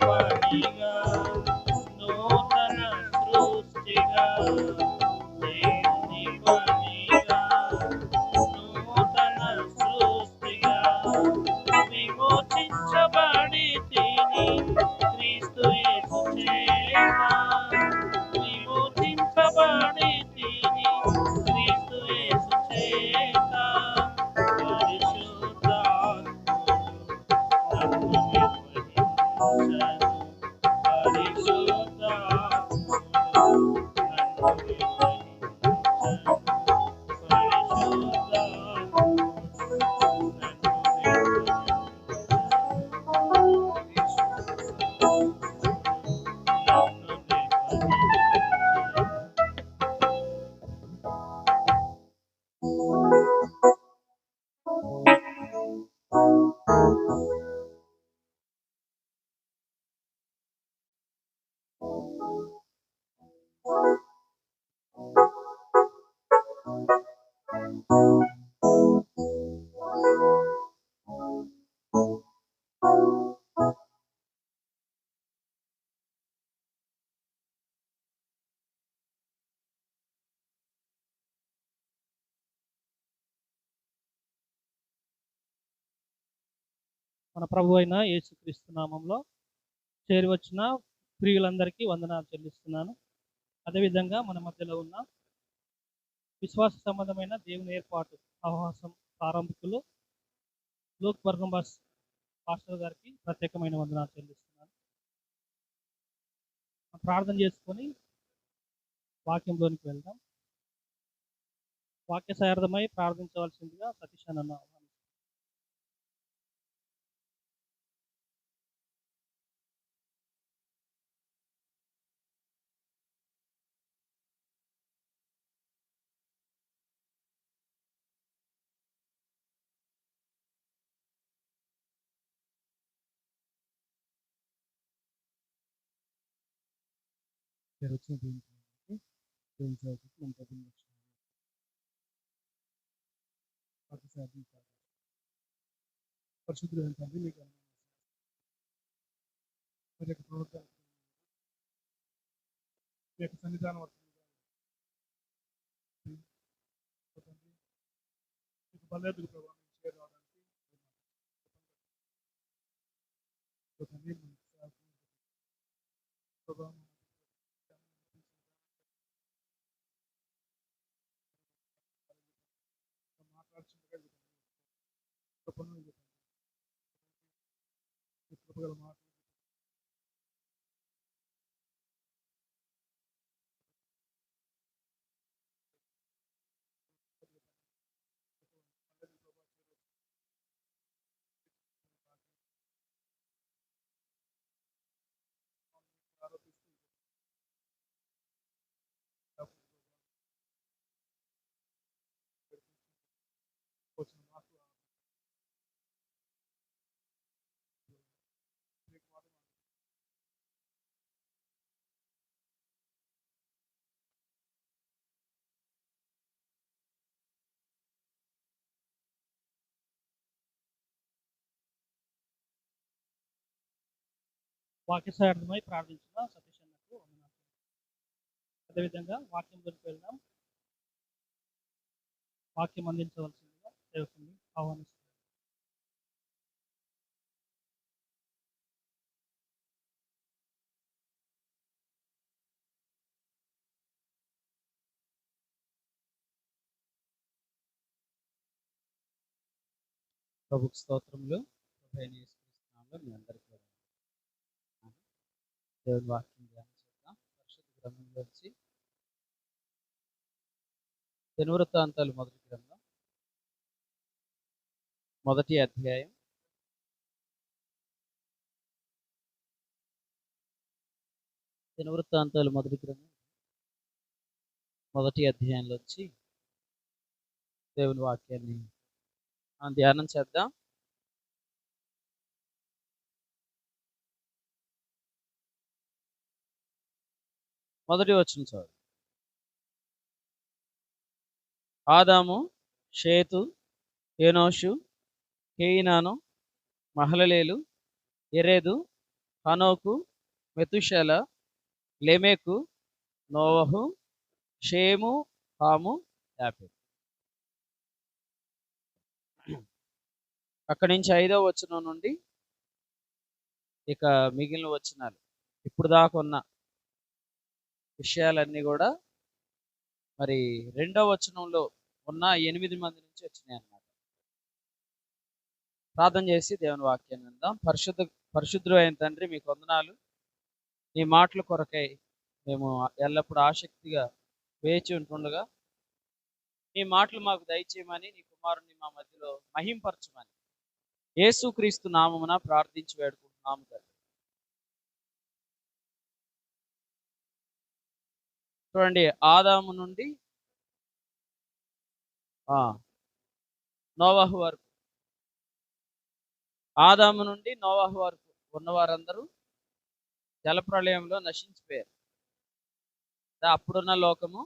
పనిగా నూతన సృష్టిగా దేవుని పనిగా నూతన సృష్టిగా విమోచించబడి తిని క్రీస్తు యేసు చేత విమోచించబడి తిని క్రీస్తు యేసు చేత మన ప్రభు అయిన యేసుక్రీస్తు నామంలో చేరి వచ్చిన ప్రియులందరికీ వందనాలు చెల్లిస్తున్నాను. అదేవిధంగా మన మధ్యలో ఉన్న విశ్వాస సంబంధమైన దేవుని ఏర్పాటు అవహాసం ప్రారంభికులు లోక్ బర్నంబాస్ పాస్టర్ గారికి ప్రత్యేకమైన వందనాలు చెల్లిస్తున్నాను. ప్రార్థన చేసుకొని వాక్యంలోనికి వెళ్దాం. వాక్య సార్థమై ప్రార్థించవలసిందిగా సతీష్ అన్న పరిశుద్ధులైన తండ్రి మీకు మరి యొక్క ప్రవర్తన మీ యొక్క సన్నిధానం మీకు బలహీనతకు ప్రభావం చేరడానికి ప్రభావం మాట్లాడుతుండగా కృపగల మాట వచ్చిన మాకు వాక్య సార్థమై ప్రార్థించిన సతీష్ అన్నకు వందనాలు. అదేవిధంగా వాక్యంలోకి వెళ్దాం. వాక్యం అందించవలసిందిగా సేవకుని ఆహ్వానిస్తున్నాను. ప్రభుకు స్తోత్రములు. మీ అందరికీ దేవుని వాక్యం ధ్యానం చేద్దాం. పరిశుద్ధ గ్రంథంలోంచి దినవృత్తాంతాలు మొదటి గ్రంథం మొదటి అధ్యాయం దినవృత్తాంతాలు మొదటి గ్రంథం మొదటి అధ్యాయంలోంచి దేవుని వాక్యాన్ని మనం ధ్యానం చేద్దాం. మొదటి వచనం చదువు. ఆదాము, షేతు, ఎనోషు, కేయినాను, మహలలేలు, ఎరేదు, హనోకు, మెతుషెల, లెమెకు, నోవహు, షేము, హాము, యాపెతు. అక్కడి నుంచి 5వ వచనం నుండి ఇక మిగిలిన వచనాలు ఇప్పుడు దాకా ఉన్న విషయాలన్నీ కూడా మరి 2వ వచనంలో ఉన్న 8 మంది నుంచి వచ్చినాయి అన్నమాట. ప్రార్థన చేసి దేవుని వాక్యాన్ని విందాం. పరిశుద్ధుడు అయిన తండ్రి, మీకు వందనాలు. నీ మాటల కొరకై మేము ఎల్లప్పుడూ ఆసక్తిగా వేచి ఉంటుండగా నీ మాటలు మాకు దయచేయమని, నీ కుమారుని మా మధ్యలో మహింపరచమని యేసుక్రీస్తు నామమున ప్రార్థించి వేడుకుంటున్నాము తండ్రి. చూడండి, ఆదాము నుండి నోవహు వరకు, ఆదాము నుండి నోవహు వరకు ఉన్నవారందరూ జలప్రళయంలో నశించిపోయారు. అప్పుడున్న లోకము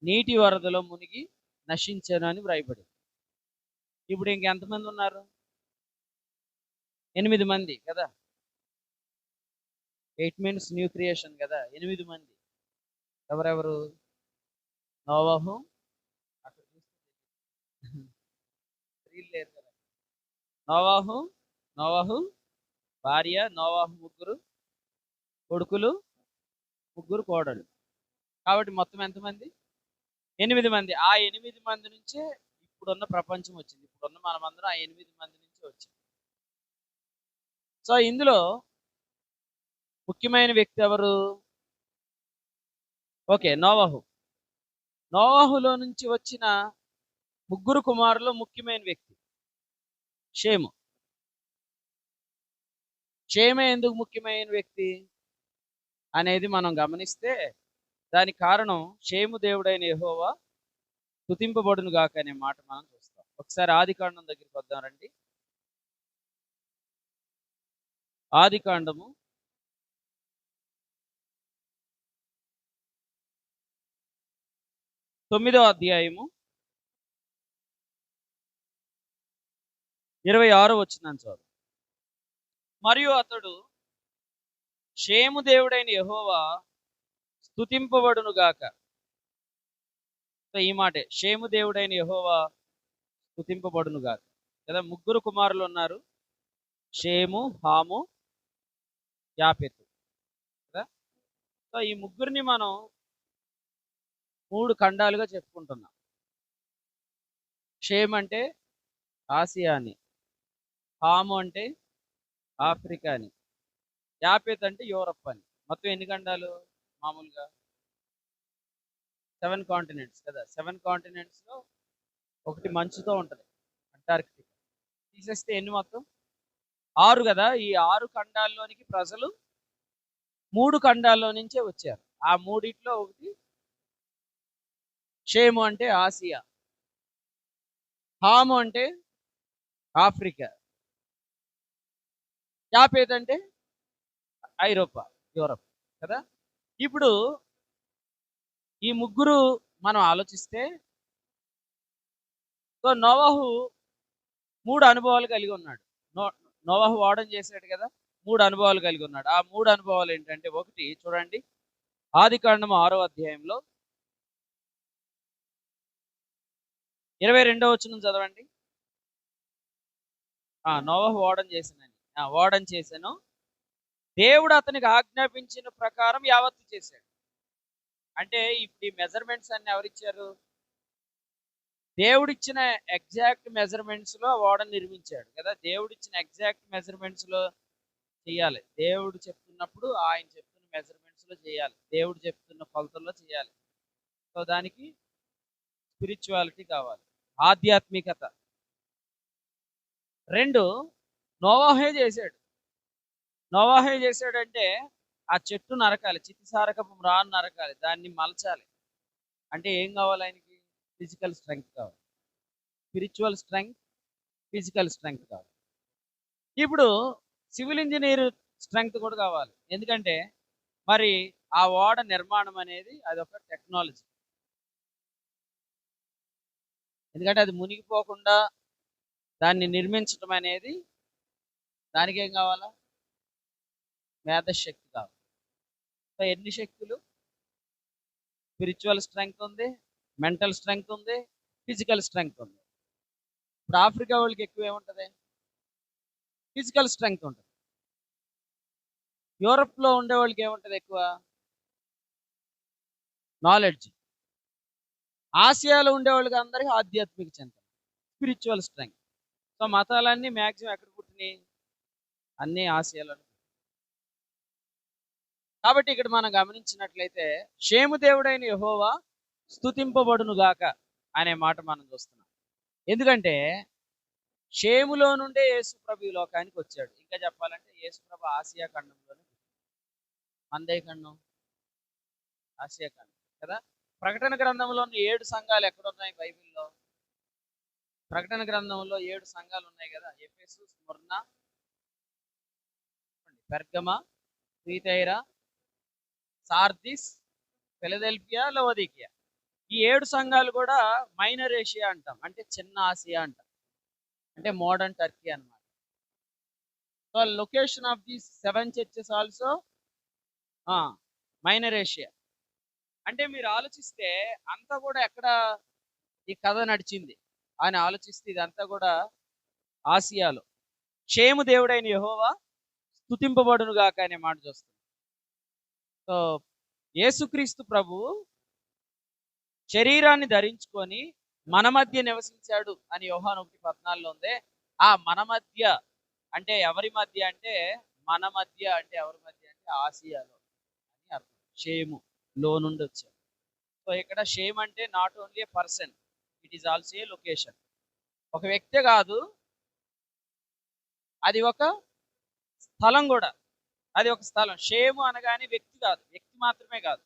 నీటి వరదలో మునిగి నశించాను అని వ్రాయబడింది. ఇప్పుడు ఇంకెంతమంది ఉన్నారు? 8 మంది కదా. 8 మీన్స్ న్యూ క్రియేషన్ కదా. 8 మంది ఎవరెవరు? నోవహు, అక్కడ లేరు కదా. నోవహు భార్య, నోవహు ముగ్గురు కొడుకులు, ముగ్గురు కోడళ్ళు. కాబట్టి మొత్తం ఎంతమంది? 8 మంది. ఆ 8 మంది నుంచే ఇప్పుడున్న ప్రపంచం వచ్చింది. ఇప్పుడున్న మనమందరం ఆ 8 మంది నుంచి వచ్చింది. సో ఇందులో ముఖ్యమైన వ్యక్తి ఎవరు? ఓకే, నోవహు. నోవహులో నుంచి వచ్చిన ముగ్గురు కుమారులు ముఖ్యమైన వ్యక్తి షేము. షేమే ఎందుకు ముఖ్యమైన వ్యక్తి అనేది మనం గమనిస్తే దానికి కారణం షేము దేవుడైన యెహోవా స్తుతింపబడును గాక అనే మాట మనం చూస్తాం. ఒకసారి ఆదికాండం దగ్గరికి వద్దాం రండి. ఆదికాండము 9వ అధ్యాయము 26వ వచనం చదువు. మరియు అతడు షేము దేవుడైన యెహోవా స్తుతింపబడును గాక. ఈ మాటే, షేము దేవుడైన యెహోవా స్తుతింపబడును గాక కదా. ముగ్గురు కుమారులు ఉన్నారు, షేము, హాము, యాపెతు కదా. సో ఈ ముగ్గురిని మనం 3 ఖండాలుగా చెప్పుకుంటున్నాం. షేమ్ అంటే ఆసియా అని, హాము అంటే ఆఫ్రికా అని, యాపెత్ అంటే యూరప్ అని. మొత్తం ఎన్ని ఖండాలు? మామూలుగా 7 కాంటినెంట్స్ కదా. 7 కాంటినెంట్స్ లో ఒకటి మంచుతో ఉంటుంది, అంటార్కిటికా. తీసేస్తే ఎన్ని మొత్తం? 6 కదా. ఈ 6 ఖండాల్లోనికి ప్రజలు 3 ఖండాల్లో నుంచే వచ్చారు. ఆ మూడిట్లో ఒకటి షేము అంటే ఆసియా, హాము అంటే ఆఫ్రికా, యాపెత్ అంటే ఐరోపా, యూరప్ కదా. ఇప్పుడు ఈ ముగ్గురు మనం ఆలోచిస్తే, సో నోవహు 3 అనుభవాలు కలిగి ఉన్నాడు. నోవహు వాడడం చేశాడు కదా, 3 అనుభవాలు కలిగి ఉన్నాడు. ఆ 3 అనుభవాలు ఏంటంటే, ఒకటి చూడండి, ఆదికాండము 6వ అధ్యాయంలో 22వ వచనం చదవండి. నోవహు వాడడం చేశాను, దేవుడు అతనికి ఆజ్ఞాపించిన ప్రకారం యావత్తు చేశాడు. అంటే ఇప్పుడు ఈ మెజర్మెంట్స్ అన్ని ఎవరిచ్చారు? దేవుడిచ్చిన ఎగ్జాక్ట్ మెజర్మెంట్స్ లో ఓడను నిర్మించాడు కదా. దేవుడిచ్చిన ఎగ్జాక్ట్ మెజర్మెంట్స్ లో చేయాలి. దేవుడు చెప్తున్నప్పుడు ఆయన చెప్తున్న మెజర్మెంట్స్ లో చేయాలి. దేవుడు చెప్తున్న కొలతల్లో చేయాలి. సో దానికి స్పిరిచువాలిటీ కావాలి, ఆధ్యాత్మికత. 2, నోవాహే చేశాడంటే ఆ చెట్టు నరకాలి, చితిసారకపు మ్రాను నరకాలి, దాన్ని మలచాలి. అంటే ఏం కావాలి ఆయనకి? ఫిజికల్ స్ట్రెంగ్త్ కావాలి, స్పిరిచువల్ స్ట్రెంగ్త్, ఫిజికల్ స్ట్రెంగ్త్ కావాలి. ఇప్పుడు సివిల్ ఇంజనీర్ స్ట్రెంగ్త్ కూడా కావాలి. ఎందుకంటే మరి ఆ ఓడ నిర్మాణం అనేది అదొక టెక్నాలజీ. ఎందుకంటే అది మునిగిపోకుండా దాన్ని నిర్మించడం అనేది, దానికి ఏం కావాలా? మేధశక్తి కావాలి. సో ఎన్ని శక్తులు? స్పిరిచువల్ స్ట్రెంగ్త్ ఉంది, మెంటల్ స్ట్రెంగ్త్ ఉంది, ఫిజికల్ స్ట్రెంగ్త్ ఉంది. ఇప్పుడు ఆఫ్రికా వాళ్ళకి ఎక్కువ ఏముంటుంది? ఫిజికల్ స్ట్రెంగ్త్ ఉంటుంది. యూరప్లో ఉండే వాళ్ళకి ఏముంటుంది? ఎక్కువ నాలెడ్జ్. ఆసియాలో ఉండే వాళ్ళకి అందరికీ ఆధ్యాత్మిక చింతన, స్పిరిచువల్ స్ట్రెంగ్త్. సో మతాలన్నీ మ్యాక్సిమం ఎక్కడ పుట్టినాయి? అన్నీ ఆసియాలో. కాబట్టి ఇక్కడ మనం గమనించినట్లయితే షేము దేవుడైన యెహోవా స్తుతింపబడును గాక అనే మాట మనం చూస్తున్నాం. ఎందుకంటే షేములో నుండే యేసు ప్రభు ఈ లోకానికి వచ్చాడు. ఇంకా చెప్పాలంటే యేసు ప్రభు ఆసియా ఖండంలోనే, మందే ఖండం ఆసియా ఖండం కదా. ప్రకటన గ్రంథంలో ఉన్న 7 సంఘాలు ఎక్కడున్నాయి బైబిల్లో? ప్రకటన గ్రంథంలో 7 సంఘాలు ఉన్నాయి కదా. ఎఫెసు, స్ముర్న, పెర్గమ, థియతైర, సార్దిస్, ఫిలదెల్ఫియా, లవోదికియా. ఈ 7 సంఘాలు కూడా మైనర్ ఏషియా అంటాం, అంటే చిన్న ఆసియా అంటాం, అంటే మోడర్న్ టర్కీ అన్నమాట. So location of these 7 churches also Minor Asia. అంటే మీరు ఆలోచిస్తే అంతా కూడా ఎక్కడ ఈ కథ నడిచింది అని ఆలోచిస్తే ఇదంతా కూడా ఆసియాలో. షేము దేవుడైన యెహోవా స్తుతింపబడును గాక అనే మాట చూస్తాం. సో యేసుక్రీస్తు ప్రభు శరీరాన్ని ధరించుకొని మన మధ్య నివసించాడు అని యోహాను 1:14 ఉంది. ఆ మన మధ్య అంటే ఎవరి మధ్య అంటే, మన మధ్య అంటే ఎవరి మధ్య అంటే ఆసియాలో అని అర్థం. షేము లో నుండి వచ్చాడు. సో ఇక్కడ షేమ్ అంటే not only A person, it is also a location. ఒక వ్యక్తే కాదు, అది ఒక స్థలం కూడా. అది ఒక స్థలం. షేము అనగానే వ్యక్తి కాదు, వ్యక్తి మాత్రమే కాదు.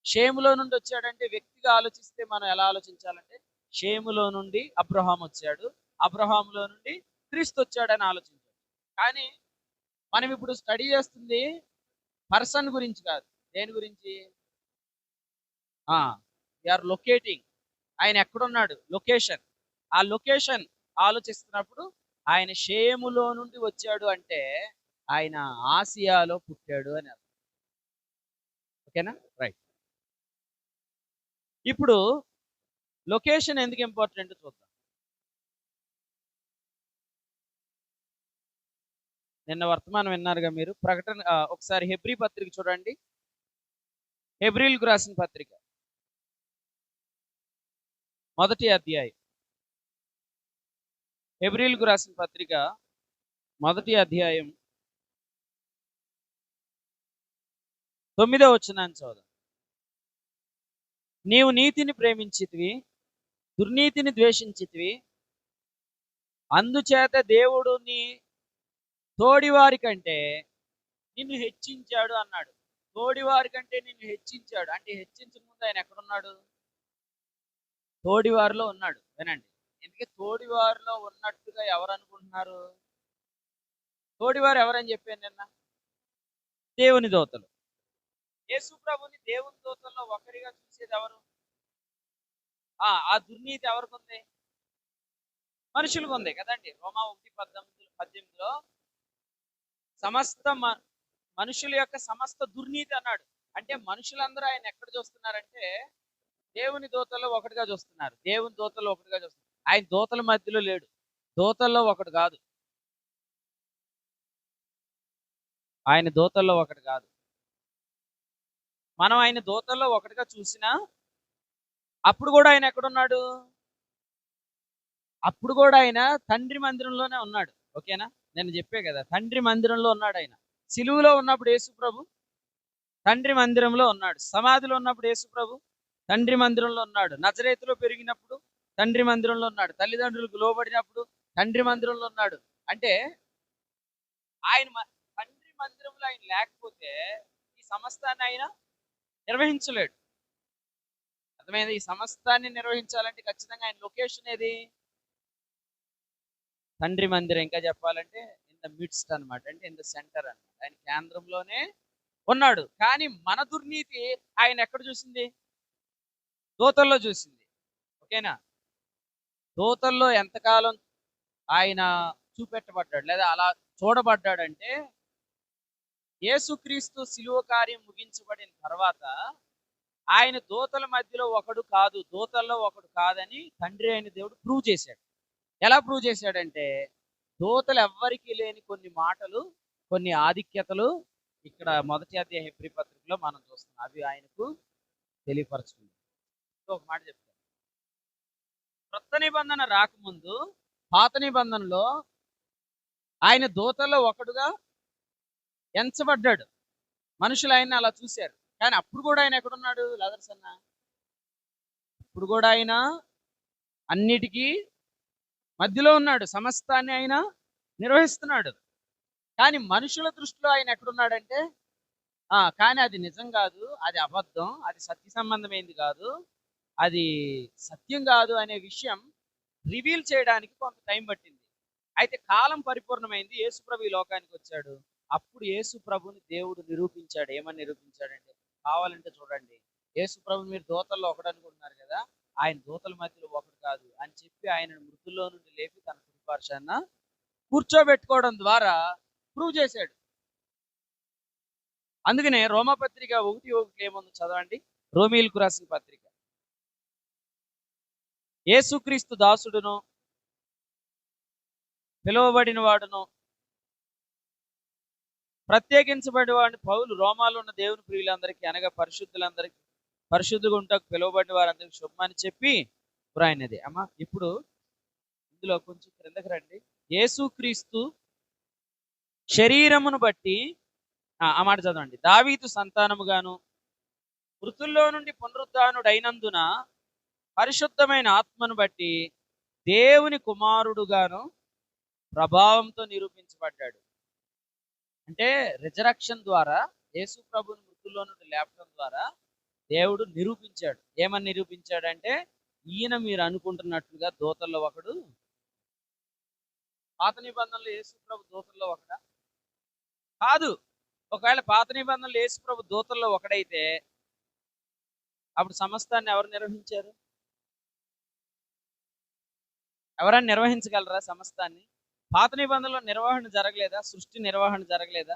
షేములో నుండి వచ్చాడంటే వ్యక్తిగా ఆలోచిస్తే మనం ఎలా ఆలోచించాలంటే, షేములో నుండి అబ్రహాం వచ్చాడు, అబ్రహాంలో నుండి క్రీస్తు వచ్చాడని ఆలోచించాడు. కానీ మనం ఇప్పుడు స్టడీ చేస్తుంది పర్సన్ గురించి కాదు. దేని గురించి? Or locating. ఆయన ఎక్కడున్నాడు? లొకేషన్. ఆ లొకేషన్ ఆలోచిస్తున్నప్పుడు ఆయన షేములో నుండి వచ్చాడు అంటే ఆయన ఆసియాలో పుట్టాడు అని అర్థం. ఓకేనా? రైట్. ఇప్పుడు లొకేషన్ ఎందుకు ఇంపార్టెంట్ చూద్దాం. నిన్న వర్తమానం విన్నారుగా మీరు. ప్రకటన ఒకసారి హెబ్రీ పత్రిక చూడండి. హెబ్రీలకు రాసిన పత్రిక 1వ అధ్యాయం. హెబ్రీలకు రాసిన పత్రిక 1వ అధ్యాయం 9వ వచనాన్ని చదువు. నీవు నీతిని ప్రేమించితివి, దుర్నీతిని ద్వేషించితివి, అందుచేత దేవుడు నీ తోడివారి కంటే నిన్ను హెచ్చించాడు అన్నాడు. తోడివారి కంటే నిన్ను హెచ్చించాడు అంటే హెచ్చించక ముందు ఆయన ఎక్కడున్నాడు? తోడివారిలో ఉన్నాడు. వినండి, ఎందుకంటే తోడివారిలో ఉన్నట్టుగా ఎవరు అనుకుంటున్నారు? తోడివారు ఎవరని చెప్పాను నిన్న? దేవుని దూతలు. యేసు ప్రభుని దేవుని దూతల్లో ఒకరిగా చూసేది ఎవరు? ఆ దుర్నీతి ఎవరికి ఉంది? మనుషులకు ఉంది కదండి. రోమా 1:18లో సమస్త మనుషుల యొక్క సమస్త దుర్నీతి అన్నాడు. అంటే మనుషులందరూ ఆయన ఎక్కడ చూస్తున్నారంటే దేవుని దూతల్లో ఒకటిగా చూస్తున్నారు. దేవుని దూతల్లో ఒకటిగా చూస్తున్నారు. ఆయన దూతల మధ్యలో లేడు, దూతల్లో ఒకటి కాదు. ఆయన దూతల్లో ఒకటి కాదు. మనం ఆయన దూతల్లో ఒకటిగా చూసినా అప్పుడు కూడా ఆయన ఎక్కడున్నాడు? అప్పుడు కూడా ఆయన తండ్రి మందిరంలోనే ఉన్నాడు. ఓకేనా? నేను చెప్పే కదా, తండ్రి మందిరంలో ఉన్నాడు ఆయన. సిలువలో ఉన్నప్పుడు యేసు ప్రభు తండ్రి మందిరంలో ఉన్నాడు. సమాధిలో ఉన్నప్పుడు యేసు ప్రభు తండ్రి మందిరంలో ఉన్నాడు. నజరేతులో పెరిగినప్పుడు తండ్రి మందిరంలో ఉన్నాడు. తల్లిదండ్రులకు లోబడినప్పుడు తండ్రి మందిరంలో ఉన్నాడు. అంటే ఆయన తండ్రి మందిరంలో ఆయన లేకపోతే ఈ సమస్తాన్ని ఆయన నిర్వహించలేడు. అర్థమైంది? ఈ సమస్తాన్ని నిర్వహించాలంటే ఖచ్చితంగా ఆయన లొకేషన్ ఏది? తండ్రి మందిరం. ఇంకా చెప్పాలంటే ఇన్ ద మిడ్స్ట్ అనమాట, అంటే ఇన్ ద సెంటర్ అనమాట. ఆయన కేంద్రంలోనే ఉన్నాడు. కానీ మన దుర్నీతి ఆయన ఎక్కడ చూసింది? దూతల్లో చూసింది. ఓకేనా? దూతల్లో ఎంతకాలం ఆయన చూపెట్టబడ్డాడు లేదా అలా చూడబడ్డాడంటే యేసుక్రీస్తు శిలువ కార్యం ముగించబడిన తర్వాత ఆయన దూతల మధ్యలో ఒకడు కాదు, దూతల్లో ఒకడు కాదని తండ్రి అయిన దేవుడు ప్రూవ్ చేశాడు. ఎలా ప్రూవ్ చేశాడంటే, దూతలు ఎవ్వరికీ లేని కొన్ని మాటలు, కొన్ని ఆధిక్యతలు ఇక్కడ మొదటి అధ్యాయ హెబ్రీ పత్రికలో మనం చూస్తున్నాం. అవి ఆయనకు తెలియపరచుకుంది. ఒక మాట చెప్తాను. క్రొత్త నిబంధన రాకముందు పాత నిబంధనలో ఆయన దూతల్లో ఒకడుగా ఎంచబడ్డాడు. మనుషులు ఆయన అలా చూశారు. కానీ అప్పుడు కూడా ఆయన ఎక్కడున్నాడు లాజర్స్ అన్న? ఇప్పుడు కూడా ఆయన అన్నిటికీ మధ్యలో ఉన్నాడు. సమస్తాన్ని ఆయన నిర్వహిస్తున్నాడు. కానీ మనుషుల దృష్టిలో ఆయన ఎక్కడున్నాడంటే, కానీ అది నిజం కాదు, అది అబద్ధం, అది సత్య సంబంధమైంది కాదు, అది సత్యం కాదు అనే విషయం రివీల్ చేయడానికి కొంత టైం పట్టింది. అయితే కాలం పరిపూర్ణమైంది. యేసుప్రభు ఈ లోకానికి వచ్చాడు. అప్పుడు యేసుప్రభుని దేవుడు నిరూపించాడు. ఏమని నిరూపించాడంటే, కావాలంటే చూడండి, యేసుప్రభు మీరు దూతల్లో ఒకడు అనుకుంటున్నారు కదా, ఆయన దూతల మధ్యలో ఒకడు కాదు అని చెప్పి ఆయనను మృతుల్లో నుండి లేపి తన కుడిపార్శ్వాన కూర్చోబెట్టుకోవడం ద్వారా ప్రూవ్ చేశాడు. అందుకనే రోమపత్రిక 1:1 ఏముందో చదవండి. రోమీయులకు రాసిన పత్రిక. యేసుక్రీస్తు దాసుడును పిలువబడిన వాడును ప్రత్యేకించబడిన వాడిని పౌలు రోమాలో ఉన్న దేవుని ప్రియులందరికీ అనగా పరిశుద్ధులందరికీ, పరిశుద్ధుగా ఉంటాకు పిలువబడిన వారందరికీ శుభమని చెప్పి వ్రాయినది. అమ్మా ఇప్పుడు ఇందులో కొంచెం క్రిందకి రండి. యేసుక్రీస్తు శరీరమును బట్టి ఆ మాట చదవండి. దావీదు సంతానముగాను మృతుల్లో నుండి పునరుద్ధానుడైనందున పరిశుద్ధమైన ఆత్మను బట్టి దేవుని కుమారుడుగాను ప్రభావంతో నిరూపించబడ్డాడు. అంటే రిజరక్షన్ ద్వారా, యేసు ప్రభుని మృతుల్లో నుండి లేపడం ద్వారా దేవుడు నిరూపించాడు. ఏమని నిరూపించాడంటే, ఈయన మీరు అనుకుంటున్నట్లుగా దూతల్లో ఒకడు. పాత నిబంధనలు యేసు ప్రభు దూతల్లో ఒకడా? కాదు. ఒకవేళ పాత నిబంధనలు యేసు ప్రభు దూతల్లో ఒకడైతే అప్పుడు సమస్తాన్ని ఎవరు నిర్వహించారు? ఎవరైనా నిర్వహించగలరా సమస్తాన్ని? పాత నిబంధనలో నిర్వహణ జరగలేదా? సృష్టి నిర్వహణ జరగలేదా?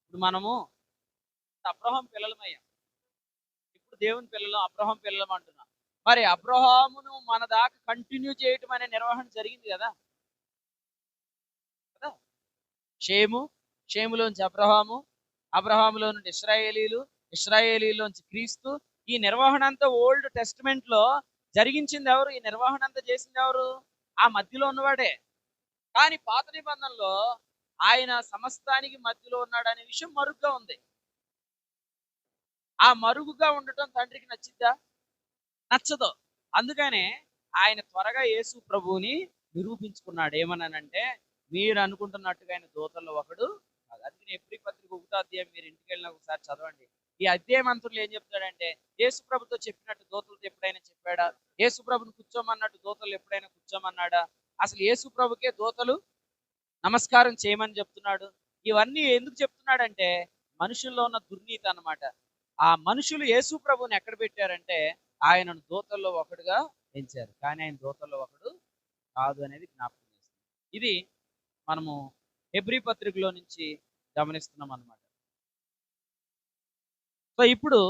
ఇప్పుడు మనము అబ్రహాం పిల్లలమయ్యాం. ఇప్పుడు దేవుని పిల్లలు, అబ్రహాం పిల్లలం అంటున్నాం. మరి అబ్రహామును మన దాకా కంటిన్యూ చేయటం అనే నిర్వహణ జరిగింది కదా. షేములోంచి అబ్రహాము, అబ్రహాములో నుండి ఇశ్రాయేలీలు, ఇశ్రాయేలీలోంచి క్రీస్తు. ఈ నిర్వహణ అంతా ఓల్డ్ టెస్టిమెంట్ లో జరిగించింది ఎవరు? ఈ నిర్వహణ అంతా చేసింది ఎవరు? ఆ మధ్యలో ఉన్నవాడే. కానీ పాత నిబంధనలో ఆయన సమస్తానికి మధ్యలో ఉన్నాడు అనే విషయం మరుగుగా ఉంది. ఆ మరుగుగా ఉండటం తండ్రికి నచ్చిద్దా? నచ్చదు. అందుకనే ఆయన త్వరగా యేసు ప్రభువుని నిరూపించుకున్నాడు. ఏమన్నానంటే, మీరు అనుకుంటున్నట్టుగా ఆయన దూతల్లో ఒకడు కాదు. అందుకని ఎబ్రీ పత్రిక 1వ అధ్యాయం మీరు ఇంటికి వెళ్ళిన ఒకసారి చదవండి. ఈ అధ్యాయం అంతలో ఏం చెప్తాడంటే, యేసు ప్రభుతో చెప్పినట్టు దూతలతో ఎప్పుడైనా చెప్పాడా? యేసు ప్రభుని కూర్చోమన్నట్టు దూతలు ఎప్పుడైనా కూర్చోమన్నాడా? అసలు యేసు ప్రభుకే దూతలు నమస్కారం చేయమని చెప్తున్నాడు. ఇవన్నీ ఎందుకు చెప్తున్నాడంటే, మనుషుల్లో ఉన్న దుర్నీతి అన్నమాట. ఆ మనుషులు యేసు ప్రభుని ఎక్కడ పెట్టారంటే, ఆయనను దూతల్లో ఒకడుగా ఎంచారు. కానీ ఆయన దూతల్లో ఒకడు కాదు అనేది జ్ఞాపకం చేస్తుంది. ఇది మనము హెబ్రీ పత్రికలో నుంచి గమనిస్తున్నాం అన్నమాట. సో ఇప్పుడు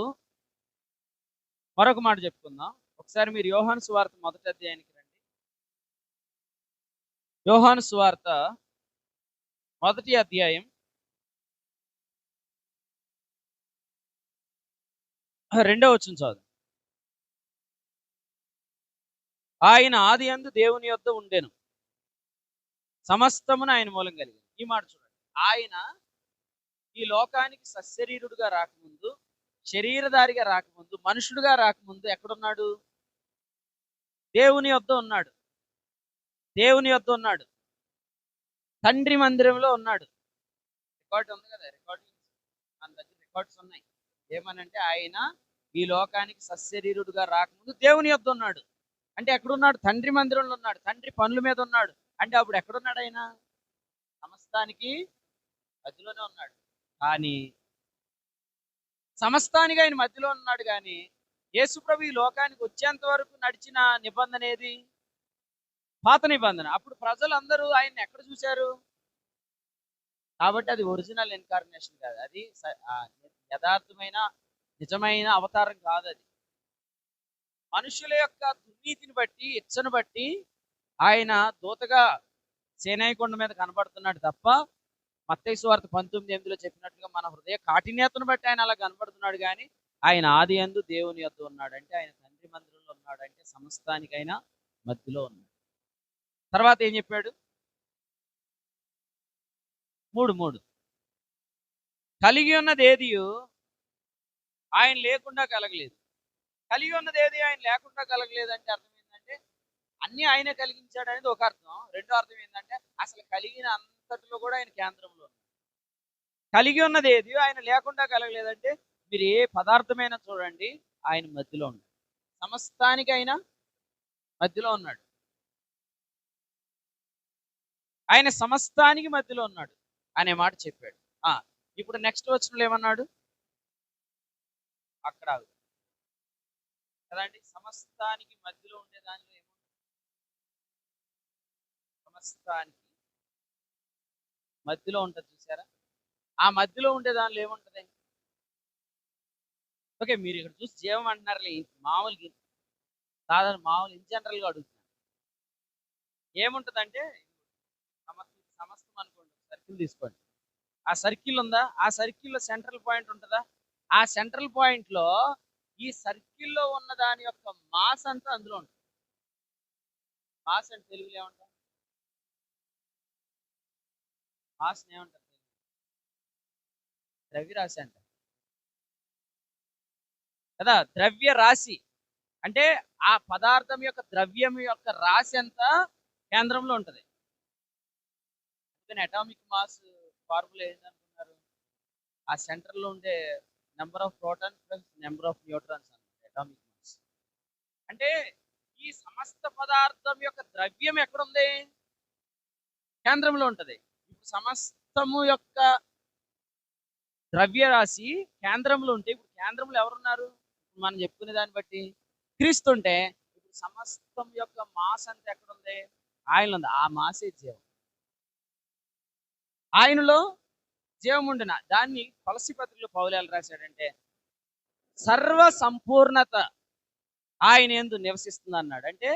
మరొక మాట చెప్పుకుందాం. ఒకసారి మీరు యోహాను సువార్త మొదటి అధ్యాయానికి రండి. యోహాను సువార్త మొదటి అధ్యాయం 2వ వచనం చదువు. ఆయన ఆది యందు దేవుని యొద్ద ఉండెను, సమస్తమును ఆయన మూలం కలిగింది. ఈ మాట చూడండి. ఆయన ఈ లోకానికి సశరీరుడుగా రాకముందు, శరీరధారిగా రాకముందు, మనుషుడుగా రాకముందు ఎక్కడున్నాడు? దేవుని యొద్ద ఉన్నాడు. దేవుని యొద్ద ఉన్నాడు. తండ్రి మందిరంలో ఉన్నాడు. రికార్డ్ ఉంది కదా, రికార్డింగ్ మన దగ్గర రికార్డ్స్ ఉన్నాయి. ఏమనంటే, ఆయన ఈ లోకానికి సశరీరుడుగా రాకముందు దేవుని యొద్ద ఉన్నాడు. అంటే ఎక్కడున్నాడు? తండ్రి మందిరంలో ఉన్నాడు. తండ్రి పనుల మీద ఉన్నాడు. అంటే అప్పుడు ఎక్కడున్నాడు? ఆయన సమస్తానికి మధ్యలోనే ఉన్నాడు. కానీ సమస్తానికి ఆయన మధ్యలో ఉన్నాడు. కానీ యేసుప్రభు ఈ లోకానికి వచ్చేంత వరకు నడిచిన నిబంధన ఏది? పాత నిబంధన. అప్పుడు ప్రజలందరూ ఆయన్ని ఎక్కడ చూశారు? కాబట్టి అది ఒరిజినల్ ఇన్కార్నేషన్ కాదు, అది యథార్థమైన నిజమైన అవతారం కాదు. అది మనుషుల యొక్క దుర్నీతిని బట్టి, ఇచ్చను బట్టి ఆయన దూతగా సేనాయి కొండ మీద కనబడుతున్నాడు తప్ప, మత్తయి సువార్త 19:8లో చెప్పినట్లుగా మన హృదయ కాఠిన్యతను బట్టి ఆయన అలా కనబడుతున్నాడు. కానీ ఆయన ఆది యందు దేవుని యొద్ద ఉన్నాడు, అంటే ఆయన తండ్రి మందిరంలో ఉన్నాడు, అంటే సమస్తానికైనా మధ్యలో ఉన్నాడు. తర్వాత ఏం చెప్పాడు? 3:3 కలిగి ఉన్నది ఏది ఆయన లేకుండా కలగలేదు. కలిగి ఉన్నది ఏది ఆయన లేకుండా కలగలేదు అంటే అర్థం ఏంటంటే అన్ని ఆయనే కలిగించాడు అనేది ఒక అర్థం. రెండో అర్థం ఏంటంటే అసలు కలిగిన అంతటిలో కూడా ఆయన కేంద్రంలో ఉన్నాడు. కలిగి ఉన్నది ఏది ఆయన లేకుండా కలగలేదంటే మీరు ఏ పదార్థమైనా చూడండి, ఆయన మధ్యలో ఉన్నాడు. సమస్తానికి ఆయన మధ్యలో ఉన్నాడు. ఆయన సమస్తానికి మధ్యలో ఉన్నాడు అనే మాట చెప్పాడు. ఇప్పుడు నెక్స్ట్ వచనంలో ఏమన్నాడు? అక్కడ కదండి, సమస్తానికి మధ్యలో ఉండే దానిలో ఏముంటుంది? సమస్తానికి మధ్యలో ఉంటుంది చూసారా? ఆ మధ్యలో ఉండే దానిలో ఏముంటది? ఓకే, మీరు ఇక్కడ చూసి జీవం అంటున్నారు, మామూలుగా సాధారణ మామూలు ఇన్ జనరల్ గా అడుగుతున్నారు. ఏముంటదంటే సమస్తం అనుకోండి, సర్కిల్ తీసుకోండి. ఆ సర్కిల్ ఉందా? ఆ సర్కిల్లో సెంట్రల్ పాయింట్ ఉంటుందా? ఆ సెంట్రల్ పాయింట్ లో ఈ సర్కిల్లో ఉన్న దాని యొక్క మాస్ అంతా అందులో ఉంటుంది. మాస్ అంటే తెలుగులో ఏమంటారు? మాస్ ఏమంటారు? ద్రవ్యరాశి అంటారు కదా. ద్రవ్య రాశి అంటే ఆ పదార్థం యొక్క ద్రవ్యం యొక్క రాశి అంతా కేంద్రంలో ఉంటది. అటామిక్ మాస్ ఫార్ములా ఏంటనుకున్నారు? ఆ సెంటర్ లో ఉండే number of protons plus number of neutrons అన్నమాట అటామిక్ మాస్. అంటే ఈ సమస్త పదార్థం యొక్క ద్రవ్యం ఎక్కడుంది? కేంద్రంలో ఉంటది. ఇప్పుడు సమస్తము యొక్క ద్రవ్యరాశి కేంద్రంలో ఉంటే, ఇప్పుడు కేంద్రంలో ఎవరున్నారు? మనం చెప్పుకునే దాన్ని బట్టి క్రీస్తు ఉంటే, ఇప్పుడు సమస్తం యొక్క మాస్ అంతా ఎక్కడుంది? ఆయన ఉంది. ఆ మాసే జీవం. ఆయనలో జీవం ఉండిన దాన్ని కొలస్సీ పత్రికలో పౌలు ఎలా రాశాడంటే సర్వ సంపూర్ణత ఆయన యందు నివసిస్తుంది అన్నాడు. అంటే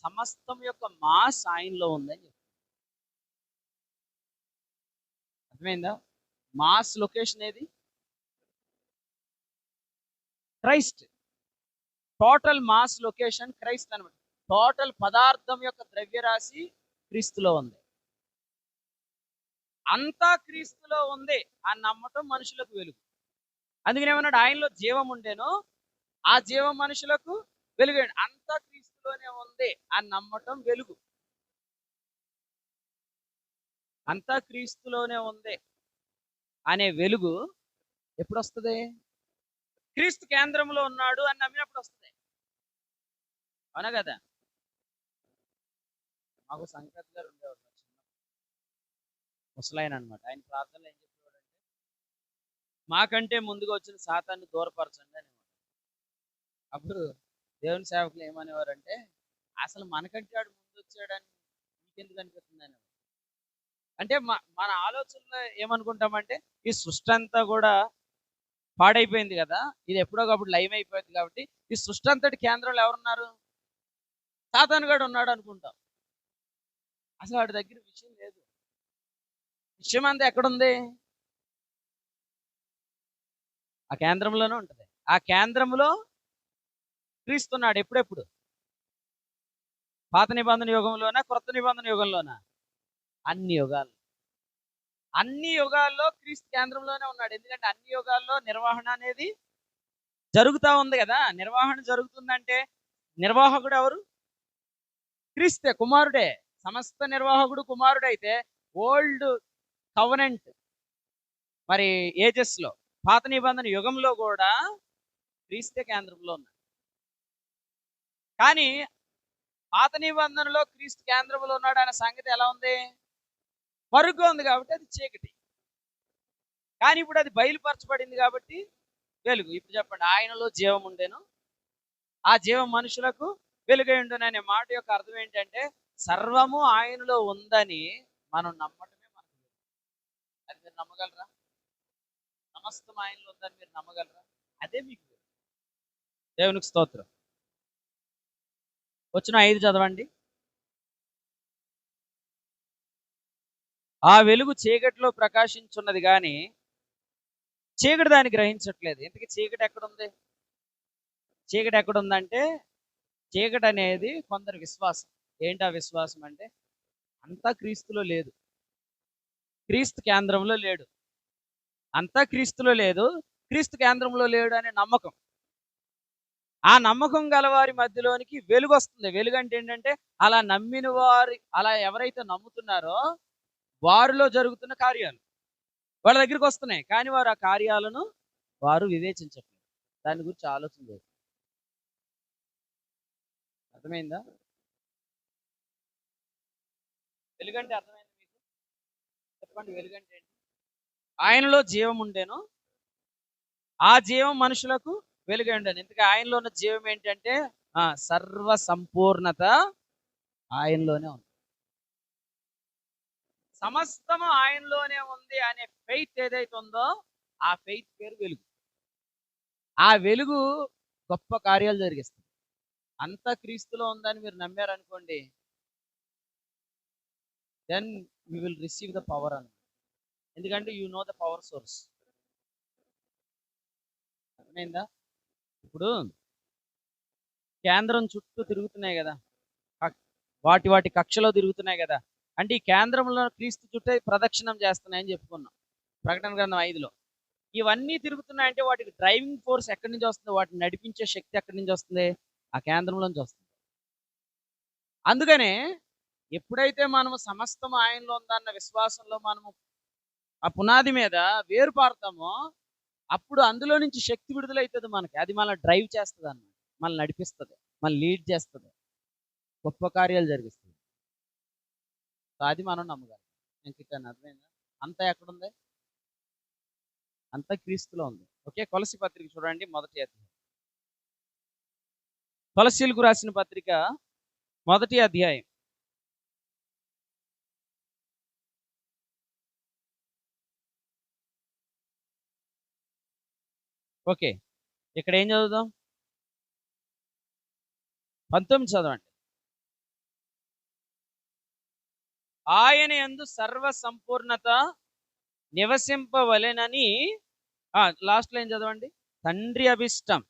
సమస్తం యొక్క మాస్ ఆయనలో ఉందని చెప్పాడు. అర్థమైందా? మాస్ లొకేషన్ ఏది? Christ. Total mass location Christ అనమాట. టోటల్ పదార్థం యొక్క ద్రవ్యరాశి క్రీస్తులో ఉంది. అంతా క్రీస్తులో ఉంది అని నమ్మటం మనుషులకు వెలుగు. అందుకని ఏమన్నాడు? ఆయనలో జీవం ఉండేను, ఆ జీవం మనుషులకు వెలుగు. అంతా క్రీస్తులోనే ఉంది అని నమ్మటం వెలుగు. అంతా క్రీస్తులోనే ఉంది అనే వెలుగు ఎప్పుడు వస్తుంది? క్రీస్తు కేంద్రంలో ఉన్నాడు అని నమ్మినప్పుడు వస్తుంది. అవునా కదా? మాకు సంకట్ గారు ఉండేవాడు, ముసలాయన అనమాట. ఆయన ప్రార్థనలు ఏం చెప్పేవాడు అంటే మాకంటే ముందుగా వచ్చిన సాతాన్ని దూరపరచండి అనేవాడు. అప్పుడు దేవుని సేవకులు ఏమనేవారంటే అసలు మనకంటే వాడు ముందు వచ్చాడని మీకెందుకు అనిపిస్తుంది అనేవాడు. అంటే మన ఆలోచనలో ఏమనుకుంటామంటే ఈ సృష్టి అంతా కూడా పాడైపోయింది కదా, ఇది ఎప్పుడో ఒకప్పుడు లైవ్ అయిపోయింది కాబట్టి ఈ సృష్టి అంతటి కేంద్రంలో ఎవరున్నారు? సాతాను గడు ఉన్నాడు అనుకుంటాం. అసలు వాడి దగ్గర విషయం లేదు. విషయం అంతా ఎక్కడుంది? ఆ కేంద్రంలోనే ఉంటది. ఆ కేంద్రంలో క్రీస్తున్నాడు. ఎప్పుడెప్పుడు? పాత నిబంధన యుగంలోనా, క్రొత్త నిబంధన యుగంలోనా? అన్ని యుగాలు. అన్ని యుగాల్లో క్రీస్తు కేంద్రంలోనే ఉన్నాడు. ఎందుకంటే అన్ని యుగాల్లో నిర్వహణ అనేది జరుగుతూ ఉంది కదా. నిర్వహణ జరుగుతుందంటే నిర్వాహకుడు ఎవరు? క్రీస్తే, కుమారుడే. సమస్త నిర్వాహకుడు కుమారుడైతే ఓల్డ్ కవనెంట్ మరి ఏజెస్ లో, పాత నిబంధన యుగంలో కూడా క్రీస్తే కేంద్రంలో ఉన్నాడు. కానీ పాత నిబంధనలో క్రీస్తు కేంద్రంలో ఉన్నాడు అనే సంగతి ఎలా ఉంది? మరుగుగా ఉంది కాబట్టి అది చీకటి. కానీ ఇప్పుడు అది బయలుపరచబడింది కాబట్టి వెలుగు. ఇప్పుడు చెప్పండి, ఆయనలో జీవం ఉండేను, ఆ జీవం మనుషులకు వెలుగై ఉండును అనే మాట యొక్క అర్థం ఏంటంటే సర్వము ఆయనలో ఉందని మనం నమ్మటమే మనకు. మీరు నమ్మగలరా? సమస్తం ఆయనలో ఉందని మీరు నమ్మగలరా? అదే మీకు వెలుగు. దేవునికి స్తోత్రం. వచ్చిన 5 చదవండి. ఆ వెలుగు చీకటిలో ప్రకాశించున్నది గాని చీకటి దాన్ని గ్రహించట్లేదు. ఇంతకీ చీకటి ఎక్కడుంది? చీకటి ఎక్కడుందంటే చీకటి అనేది కొందరి విశ్వాసం. ఏంటి ఆ విశ్వాసం అంటే అంతా క్రీస్తులో లేదు, క్రీస్తు కేంద్రంలో లేడు. అంతా క్రీస్తులో లేదు, క్రీస్తు కేంద్రంలో లేడు అనే నమ్మకం. ఆ నమ్మకం గల వారి మధ్యలోనికి వెలుగు వస్తుంది. వెలుగు అంటే ఏంటంటే అలా నమ్మిన వారి, అలా ఎవరైతే నమ్ముతున్నారో వారిలో జరుగుతున్న కార్యాలు వాళ్ళ దగ్గరికి వస్తున్నాయి. కానీ వారు ఆ కార్యాలను వారు వివేచించట్లేదు. దాని గురించి ఆలోచన చేయరు. అర్థమైందా? వెలుగంటే అర్థమైంది మీకు? చెప్పండి, వెలుగంటే ఏంటి? ఆయనలో జీవం ఉండేను, ఆ జీవం మనుషులకు వెలుగు ఉండేను. ఇంతగా ఆయనలో ఉన్న జీవం ఏంటంటే సర్వ సంపూర్ణత ఆయనలోనే ఉంది. సమస్తము ఆయనలోనే ఉంది అనే ఫెయిత్ ఏదైతే ఉందో ఆ ఫెయిత్ పేరు వెలుగు. ఆ వెలుగు గొప్ప కార్యాలు జరిగిస్తుంది. అంత క్రీస్తులో ఉందని మీరు నమ్మారనుకోండి, then you will receive the power అన్నమాట. ఎందుకంటే you know the power source. అర్థమైందా? ఇప్పుడు కేంద్రం చుట్టూ తిరుగుతున్నాయి కదా, వాటి వాటి కక్షలో తిరుగుతున్నాయి కదా. అంటే ఈ కేంద్రంలో క్రీస్తు చుట్టే ప్రదక్షిణం చేస్తున్నాయని చెప్పుకున్నాం ప్రకటన గ్రంథం 5లో. ఇవన్నీ తిరుగుతున్నాయంటే వాటికి డ్రైవింగ్ ఫోర్స్ ఎక్కడి నుంచి వస్తుంది? వాటిని నడిపించే శక్తి ఎక్కడి నుంచి వస్తుంది? ఆ కేంద్రంలోంచి వస్తుంది. అందుకనే ఎప్పుడైతే మనము సమస్తం ఆయనలో ఉందన్న విశ్వాసంలో మనము ఆ పునాది మీద వేరు పారుతామో అప్పుడు అందులో నుంచి శక్తి విడుదలవుతుంది మనకి. అది మనల్ని డ్రైవ్ చేస్తుంది అన్నమాట, మనల్ని నడిపిస్తుంది, మనల్ని లీడ్ చేస్తుంది, గొప్ప కార్యాలు జరిగిస్తుంది. అది మనం నమ్మగలం. నేను చెప్పాను, అర్థమైందా? అంతా ఎక్కడుంది? అంతా క్రీస్తులో ఉంది. ఓకే, కొలసి పత్రిక చూడండి, మొదటి అధ్యాయం. కొలసీలకు రాసిన పత్రిక మొదటి అధ్యాయం. ఓకే, ఇక్కడ ఏం చదువుదాం? 19 చదవండి. ఆయన యందు సర్వ సంపూర్ణత నివసింపవలెనని, లాస్ట్ లైన్ చదవండి. తండ్రి అభిష్టం.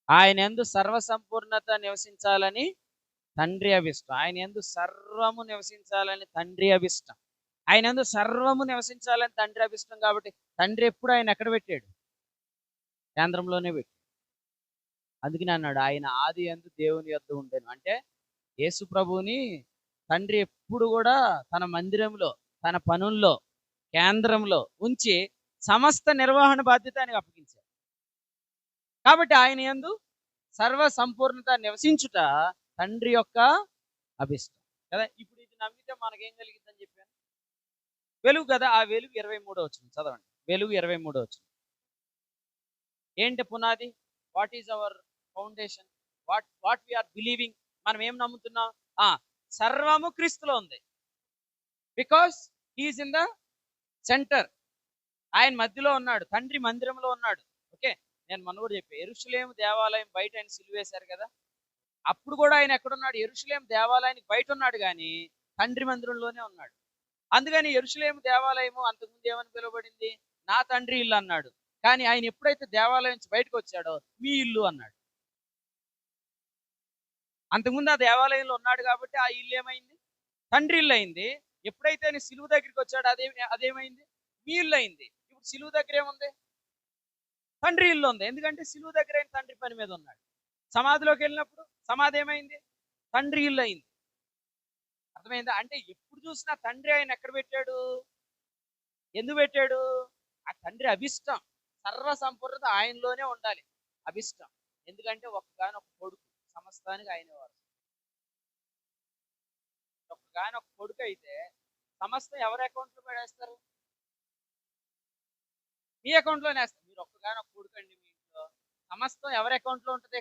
ఆయన యందు సర్వ సంపూర్ణత నివసించాలని తండ్రి అభిష్టం. ఆయన యందు సర్వము నివసించాలని తండ్రి అభిష్టం. ఆయన యందు సర్వము నివసించాలని తండ్రి అభిష్టం. కాబట్టి తండ్రి ఎప్పుడు ఆయన ఎక్కడ పెట్టాడు? కేంద్రంలోనే పెట్టాడు. అందుకని అన్నాడు ఆయన ఆది యందు దేవుని యొద్ద ఉండేను. అంటే యేసు ప్రభువుని తండ్రి ఎప్పుడు కూడా తన మందిరంలో, తన పనుల్లో, కేంద్రంలో ఉంచి సమస్త నిర్వహణ బాధ్యత ఆయనకు అప్పగించాడు. కాబట్టి ఆయన యందు సర్వ సంపూర్ణత నివసించుట తండ్రి యొక్క అభిష్టం కదా. ఇప్పుడు ఇది నమ్మితే మనకేం కలిగిద్దని చెప్పాను? వెలుగు కదా. ఆ వెలుగు 23వ వచనం చదవండి. వెలుగు 23వ వచనం. ఏంటి పునాది? What is our foundation? What we are believing? మనం ఏం నమ్ముతున్నాం? సర్వము క్రీస్తులో ఉంది. Because he is in the centre. ఆయన మధ్యలో ఉన్నాడు, తండ్రి మందిరంలో ఉన్నాడు. ఓకే, నేను మొన్న కూడా చెప్పాను, యెరూషలేము దేవాలయం బయట ఆయన సిలువేశారు కదా. అప్పుడు కూడా ఆయన ఎక్కడున్నాడు? యెరూషలేము దేవాలయానికి బయట ఉన్నాడు కానీ తండ్రి మందిరంలోనే ఉన్నాడు. అందుకని యెరూషలేము దేవాలయము అంతకుముందు ఏమని పిలువబడింది? నా తండ్రి ఇల్లు అన్నాడు. కానీ ఆయన ఎప్పుడైతే దేవాలయం నుంచి బయటకు వచ్చాడో మీ ఇల్లు అన్నాడు. అంతకుముందు ఆ దేవాలయంలో ఉన్నాడు కాబట్టి ఆ ఇల్లు ఏమైంది? తండ్రి ఇల్లు అయింది. ఎప్పుడైతే ఆయన సిలువు దగ్గరికి వచ్చాడో అదేమైంది? మీ ఇల్లు అయింది. ఇప్పుడు సిలువు దగ్గర ఏముంది? తండ్రి ఇల్లు ఉంది. ఎందుకంటే సిలువు దగ్గర ఆయన తండ్రి పని మీద ఉన్నాడు. సమాధిలోకి వెళ్ళినప్పుడు సమాధి ఏమైంది? తండ్రి ఇల్లు అయింది. అర్థమైందా? అంటే ఎప్పుడు చూసినా తండ్రి ఆయన ఎక్కడ పెట్టాడు? ఎందుకు పెట్టాడు? ఆ తండ్రి అభిష్టం, సర్వ సంపూర్ణత ఆయనలోనే ఉండాలి. అభిష్టం. ఎందుకంటే ఒక్కగానొక్క కొడుకు, సమస్తానికి ఆయన వారు. ఒక్కగానొక్క కొడుకు అయితే సమస్తం ఎవరి అకౌంట్లో పడేస్తారు? మీ అకౌంట్లోనే వేస్తారు. మీరు ఒక్కగానొక్క కొడుకు అండి, మీ ఇంట్లో సమస్తం ఎవరి అకౌంట్లో ఉంటుంది?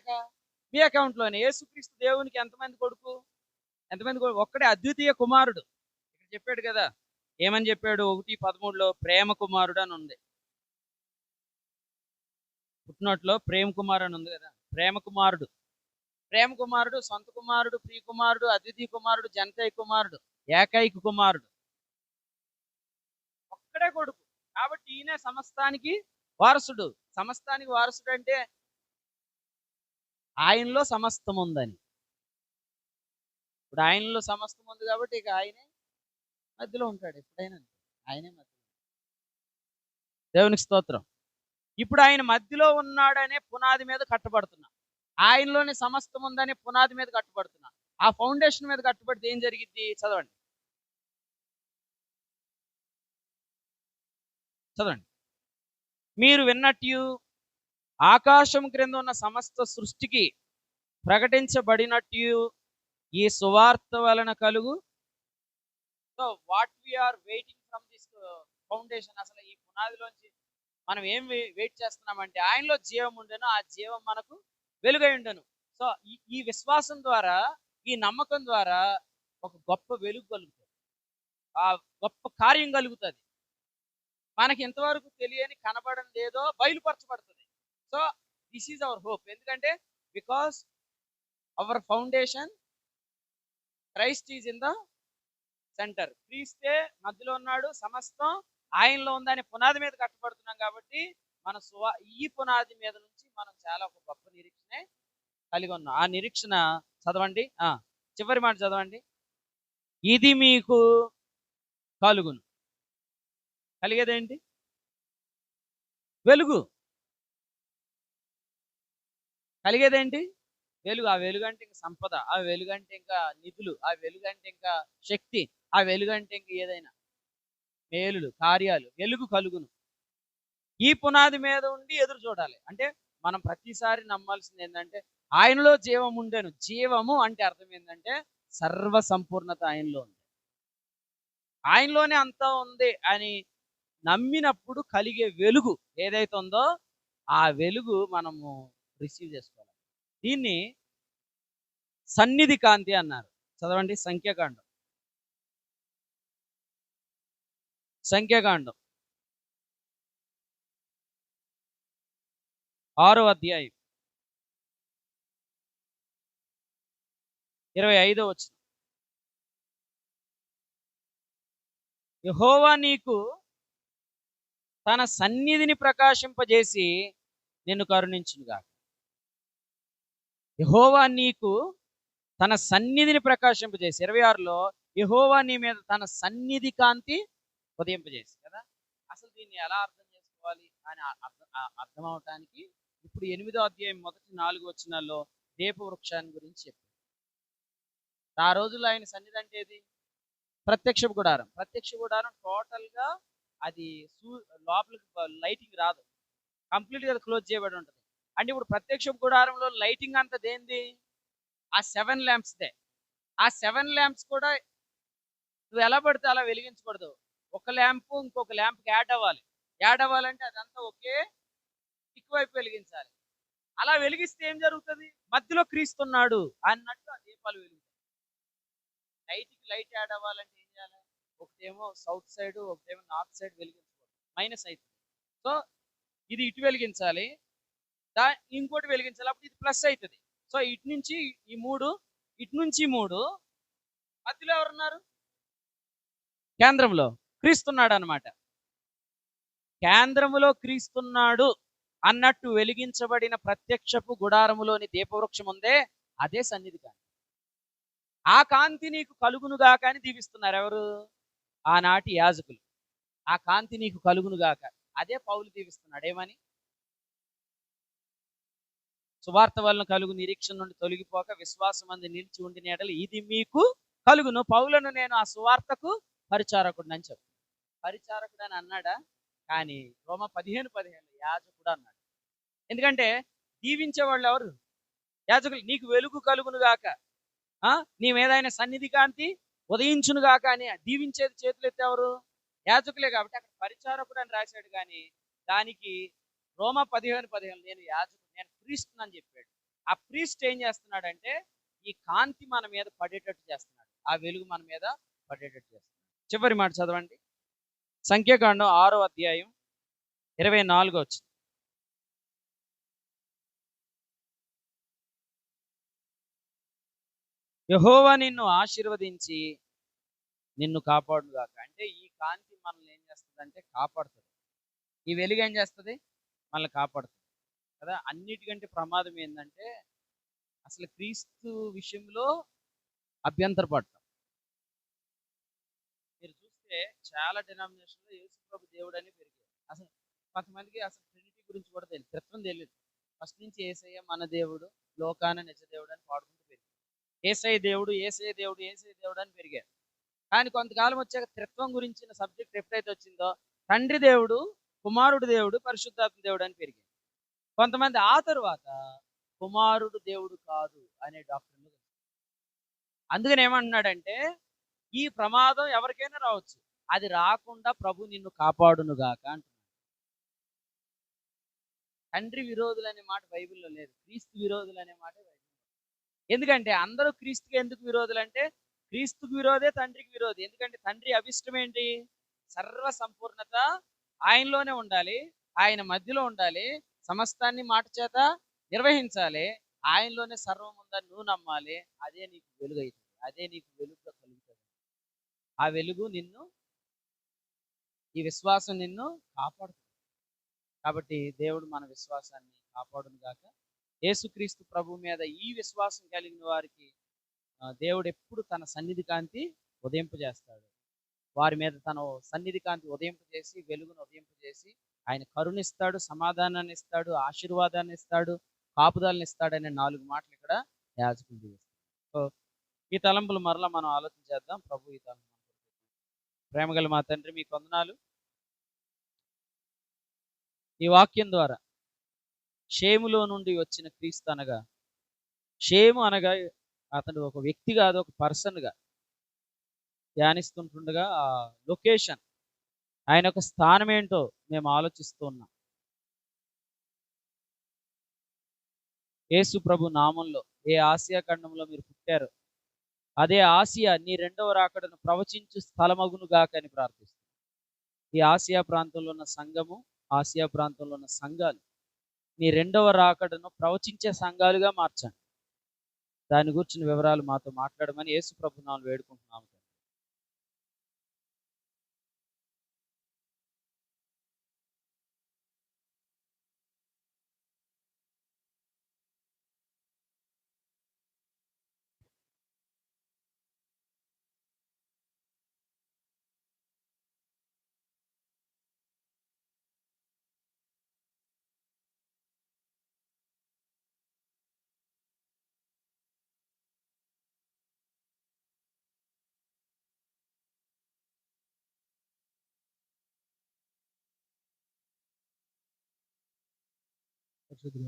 మీ అకౌంట్లోనే. యేసుక్రీస్తు దేవునికి ఎంతమంది కొడుకు? ఎంతమంది కొడుకు? ఒక్కడే అద్వితీయ కుమారుడు. ఇక్కడ చెప్పాడు కదా, ఏమని చెప్పాడు? 1:13లో ప్రేమ కుమారుడు అని ఉంది. పుట్టినోట్లో ప్రేమ కుమార్ అని ఉంది కదా. ప్రేమ కుమారుడు, ప్రేమ కుమారుడు, సొంత కుమారుడు, ప్రియ కుమారుడు, అద్వితీయ కుమారుడు, జనతయ్య కుమారుడు, ఏకైక కుమారుడు, ఒక్కడే కొడుకు. కాబట్టి ఈయన సమస్తానికి వారసుడు. సమస్తానికి వారసుడు అంటే ఆయనలో సమస్తం ఉందని. ఇప్పుడు ఆయనలో సమస్తం ఉంది కాబట్టి ఇక ఆయనే మధ్యలో ఉంటాడు ఎప్పుడైనా. ఆయనే మధ్యలో. దేవునికి స్తోత్రం. ఇప్పుడు ఆయన మధ్యలో ఉన్నాడనే పునాది మీద కట్టబడుతున్నా. ఆయనలోనే సమస్తం ఉందనే పునాది మీద కట్టబడుతున్నా. ఆ ఫౌండేషన్ మీద కట్టబడితే ఏం జరిగిద్ది? చదవండి చదవండి. మీరు విన్నట్టు ఆకాశం క్రింద ఉన్న సమస్త సృష్టికి ప్రకటించబడినట్టు ఈ సువార్త వలన కలుగు. So what we are waiting from this foundation. అసలు ఈ పునాదిలోంచి మనం ఏం వెయిట్ చేస్తున్నామంటే ఆయనలో జీవం ఉండను, ఆ జీవం మనకు వెలుగై ఉండను. సో ఈ విశ్వాసం ద్వారా, ఈ నమ్మకం ద్వారా ఒక గొప్ప వెలుగు కలుగుతుంది, ఆ గొప్ప కార్యం కలుగుతుంది. మనకి ఇంతవరకు తెలియని, కనబడని ఏదో బయలుపరచబడుతుంది. So this is our hope. ఎందుకంటే because our foundation Christ is in the centre. క్రీస్తే మధ్యలో ఉన్నాడు, సమస్తం ఆయనలో ఉందని పునాది మీద కట్టబడుతున్నాం. కాబట్టి మన ఈ పునాది మీద నుంచి మనం చాలా ఒక గొప్ప నిరీక్షణ కలిగి ఉన్నాం. ఆ నిరీక్షణ చదవండి, చివరి మాట చదవండి. ఇది మీకు కలుగును. కలిగేదేంటి? వెలుగు. కలిగేదేంటి? వెలుగు. ఆ వెలుగు అంటే ఇంకా సంపద, ఆ వెలుగు అంటే ఇంకా నిధులు, ఆ వెలుగు అంటే ఇంకా శక్తి, ఆ వెలుగు అంటే ఇంకా ఏదైనా మేలులు, కార్యాలు. వెలుగు కలుగును. ఈ పునాది మీద ఉండి ఎదురు చూడాలి. అంటే మనం ప్రతిసారి నమ్మాల్సింది ఏంటంటే ఆయనలో జీవం ఉండేను. జీవము అంటే అర్థం ఏంటంటే సర్వ సంపూర్ణత ఆయనలో ఉంది, ఆయనలోనే అంతా ఉంది అని నమ్మినప్పుడు కలిగే వెలుగు ఏదైతే ఉందో ఆ వెలుగు మనము రిసీవ్ చేసుకోవాలి. దీన్ని సన్నిధి కాంతి అన్నారు. చదవండి సంఖ్యాకాండం. సంఖ్యాకాండం 6వ అధ్యాయం 25వ వచనం. యెహోవా నీకు తన సన్నిధిని ప్రకాశింపజేసి నిన్ను కరుణించునుగాక. యెహోవా నీకు తన సన్నిధిని ప్రకాశింపజేసి. 26లో యెహోవా నీ మీద తన సన్నిధి కాంతి ఉదయింపజేసి కదా. అసలు దీన్ని ఎలా అర్థం చేసుకోవాలి అని అర్థం అవటానికి ఇప్పుడు 8వ అధ్యాయం మొదటి 4 వచనాల్లో దీపవృక్షాన్ని గురించి చెప్పారు. ఆ రోజుల్లో ఆయన సన్నిధి అంటే ఏది? ప్రత్యక్ష గుడారం. ప్రత్యక్ష గుడారం టోటల్గా అది లోపలికి లైటింగ్ రాదు, కంప్లీట్గా క్లోజ్ చేయబడి ఉంటుంది. అంటే ఇప్పుడు ప్రత్యక్ష గుడారంలో లైటింగ్ అంతా దేంది? ఆ 7 ల్యాంప్స్ దే. ఆ 7 ల్యాంప్స్ కూడా నువ్వు ఎలా పడితే అలా వెలిగించకూడదు. ఒక ల్యాంపు ఇంకొక ల్యాంప్కి యాడ్ అవ్వాలి. యాడ్ అవ్వాలంటే అదంతా ఒకే దిక్కువైపు వెలిగించాలి. అలా వెలిగిస్తే ఏం జరుగుతుంది? మధ్యలో క్రీస్తున్నాడు అన్నట్టు ఆ దీపాలు వెలుగుతాయి. లైట్కి లైట్ యాడ్ అవ్వాలంటే ఏం చేయాలి? ఒకటేమో సౌత్ సైడ్, ఒకటేమో నార్త్ సైడ్ వెలిగించకూడదు, మైనస్ అవుతుంది. సో ఇది ఇటు వెలిగించాలి, ఇంకోటి వెలిగించాలి, అప్పుడు ఇది ప్లస్ అవుతుంది. సో ఇటు నుంచి ఈ 3, ఇటు నుంచి 3, మధ్యలో ఎవరున్నారు? కేంద్రంలో క్రీస్తున్నాడు అన్నమాట. కేంద్రములో క్రీస్తున్నాడు అన్నట్టు వెలిగించబడిన ప్రత్యక్షపు గుడారములోని దీపవృక్షం ఉందే అదే సన్నిధి కాంతి. ఆ కాంతి నీకు కలుగునుగాక అని దీవిస్తున్నారు ఎవరు? ఆనాటి యాజకులు. ఆ కాంతి నీకు కలుగునుగాక. అదే పౌలు దీవిస్తున్నాడు. ఏమని? సువార్త వలన కలుగు నిరీక్షణ నుండి తొలగిపోక విశ్వాసం అందు నిలిచి ఉండిన ఎడల ఇది మీకు కలుగును. పౌలను నేను ఆ సువార్తకు పరిచారకుడు అని చెప్పు. పరిచారకుడు అని అన్నాడా? కానీ రోమా 15:15 యాజకుడు అన్నాడు. ఎందుకంటే దీవించే వాళ్ళు ఎవరు? యాజకులు. నీకు వెలుగు కలుగును గాక, నీ మీద ఆయన సన్నిధి కాంతి ఉదయించును గాక అని దీవించేది చేతులు ఎత్తేవారు? యాజకులే. కాబట్టి అక్కడ పరిచారకుడు అని రాశాడు. కానీ దానికి రోమా 15:15 నేను యాజకుడు, నేను ప్రీస్ట్ అని చెప్పాడు. ఆ ప్రీస్ట్ ఏం చేస్తున్నాడంటే ఈ కాంతి మన మీద పడేటట్టు చేస్తున్నాడు, ఆ వెలుగు మన మీద పడేటట్టు చేస్తున్నాడు. చివరి మాట చదవండి. సంఖ్యాకాండం 6వ అధ్యాయం 24 వచ్చింది. యెహోవా నిన్ను ఆశీర్వదించి నిన్ను కాపాడుగాక. అంటే ఈ కాంతి మనల్ని ఏం చేస్తుందంటే కాపాడుతుంది. ఈ వెలుగు ఏం చేస్తుంది? మనల్ని కాపాడుతుంది కదా. అన్నిటికంటే ప్రమాదం ఏంటంటే అసలు క్రీస్తు విషయంలో అభ్యంతరపడటం. మీరు చూస్తే చాలా డినామినేషన్లో యేసుప్రభు దేవుడు అని పెరిగారు. అసలు కొంతమందికి అసలు ట్రినిటీ గురించి కూడా తెలియదు, త్రిత్వం తెలియదు. ఫస్ట్ నుంచి యేసయ్య మన దేవుడు, లోకాన నిజ దేవుడు అని పాడుకుంటూ పెరిగారు. యేసయ్య దేవుడు, యేసయ్య దేవుడు, యేసయ్య దేవుడు అని పెరిగారు. కానీ కొంతకాలం వచ్చాక త్రిత్వం గురించిన సబ్జెక్ట్ ఎప్పుడైతే వచ్చిందో తండ్రి దేవుడు, కుమారుడు దేవుడు, పరిశుద్ధాత్మ దేవుడు అని పెరిగారు. కొంతమంది ఆ తరువాత కుమారుడు దేవుడు కాదు అనే డాక్టర్లు. అందుకని ఏమంటున్నాడంటే ఈ ప్రమాదం ఎవరికైనా రావచ్చు, అది రాకుండా ప్రభు నిన్ను కాపాడునుగాక అంటున్నాడు. తండ్రి విరోధులు అనే మాట బైబిల్లో లేదు, క్రీస్తు విరోధులు అనే మాట బైబిల్లో. ఎందుకంటే అందరూ క్రీస్తుకి ఎందుకు విరోధులు అంటే క్రీస్తుకు విరోధే తండ్రికి విరోధి. ఎందుకంటే తండ్రి అభిష్టం ఏంటి? సర్వ సంపూర్ణత ఆయనలోనే ఉండాలి, ఆయన మధ్యలో ఉండాలి, సమస్తాన్ని మాట చేత నిర్వహించాలి, ఆయనలోనే సర్వం ఉందని నువ్వు నమ్మాలి. అదే నీకు వెలుగు అవుతుంది, అదే నీకు వెలుగుగా కలుగుతుంది. ఆ వెలుగు నిన్ను, ఈ విశ్వాసం నిన్ను కాపాడుతుంది. కాబట్టి దేవుడు మన విశ్వాసాన్ని కాపాడును గాక. యేసుక్రీస్తు ప్రభు మీద ఈ విశ్వాసం కలిగిన వారికి దేవుడు ఎప్పుడు తన సన్నిధి కాంతి ఉదయింపజేస్తాడు. వారి మీద తన సన్నిధి కాంతి ఉదయింపజేసి, వెలుగును ఉదయింపజేసి ఆయన కరుణిస్తాడు, సమాధానాన్ని ఇస్తాడు, ఆశీర్వాదాన్ని ఇస్తాడు, కాపుదలని ఇస్తాడనే 4 మాటలు ఇక్కడ యాజకులు చేస్తారు. సో ఈ తలంపులు మరలా మనం ఆలోచించేద్దాం. ప్రభు ఈ తలంపు ప్రేమగల మా తండ్రి, మీకు వందనాలు. ఈ వాక్యం ద్వారా షేములో నుండి వచ్చిన క్రీస్తు అనగా, షేము అనగా అతడు ఒక వ్యక్తి కాదు, ఒక పర్సన్గా ధ్యానిస్తుంటుండగా ఆ లొకేషన్, ఆయన యొక్క స్థానం ఏంటో మేము ఆలోచిస్తూ ఉన్నాం. యేసు ప్రభు నామంలో ఏ ఆసియా ఖండంలో మీరు పుట్టారో అదే ఆసియా నీ 2వ రాకడను ప్రవచించు స్థలమగునుగాక అని ప్రార్థిస్తున్నాం. ఈ ఆసియా ప్రాంతంలో ఉన్న సంఘము, ఆసియా ప్రాంతంలో ఉన్న సంఘాలు నీ 2వ రాకడను ప్రవచించే సంఘాలుగా మార్చండి. దాని గురించిన వివరాలు మాతో మాట్లాడమని యేసు ప్రభు నామములో వేడుకుంటున్నాము. పరిశుద్ధుడు